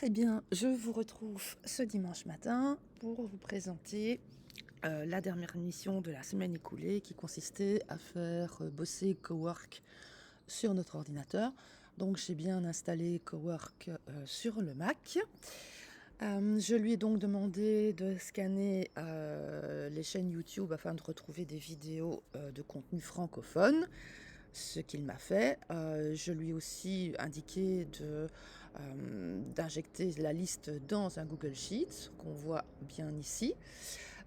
Eh bien, je vous retrouve ce dimanche matin pour vous présenter la dernière mission de la semaine écoulée qui consistait à faire bosser Cowork sur notre ordinateur. Donc, j'ai bien installé Cowork sur le Mac. Je lui ai donc demandé de scanner les chaînes YouTube afin de retrouver des vidéos de contenu francophone, ce qu'il m'a fait. Je lui ai aussi indiqué d'injecter la liste dans un Google Sheets qu'on voit bien ici.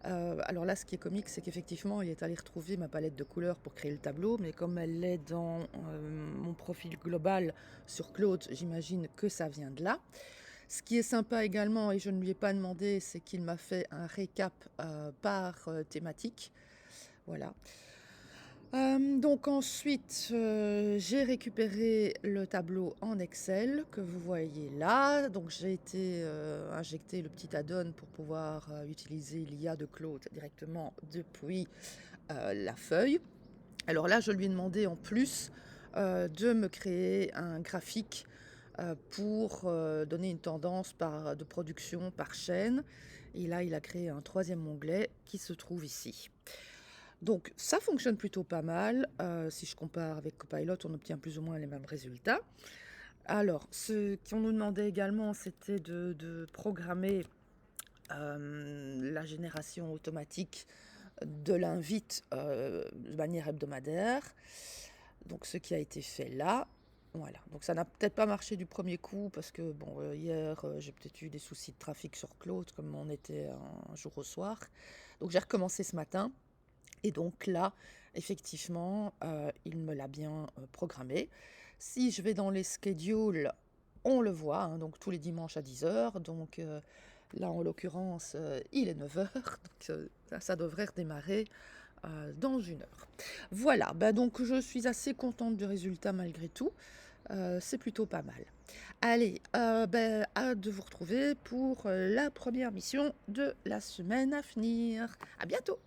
Alors là, ce qui est comique, c'est qu'effectivement, il est allé retrouver ma palette de couleurs pour créer le tableau, mais comme elle est dans mon profil global sur Claude, j'imagine que ça vient de là. Ce qui est sympa également, et je ne lui ai pas demandé, c'est qu'il m'a fait un récap par thématique. Voilà. Donc ensuite, j'ai récupéré le tableau en Excel que vous voyez là. Donc j'ai été injecter le petit add-on pour pouvoir utiliser l'IA de Claude directement depuis la feuille. Alors là, je lui ai demandé en plus de me créer un graphique pour donner une tendance de production par chaîne. Et là, il a créé un troisième onglet qui se trouve ici. Donc ça fonctionne plutôt pas mal. Si je compare avec Copilot, on obtient plus ou moins les mêmes résultats. Alors, ce qu'on nous demandait également, c'était de programmer la génération automatique de l'invite de manière hebdomadaire. Donc ce qui a été fait là. Voilà, donc ça n'a peut-être pas marché du premier coup parce que bon, hier j'ai peut-être eu des soucis de trafic sur Claude comme on était un jour au soir. Donc j'ai recommencé ce matin. Et donc là, effectivement, il me l'a bien programmé. Si je vais dans les schedules, on le voit, hein, donc tous les dimanches à 10 h. Donc là, en l'occurrence, il est 9 h. Donc ça devrait redémarrer dans 1 heure. Voilà, bah donc je suis assez contente du résultat malgré tout. C'est plutôt pas mal. Allez, hâte de vous retrouver pour la première mission de la semaine à venir. À bientôt!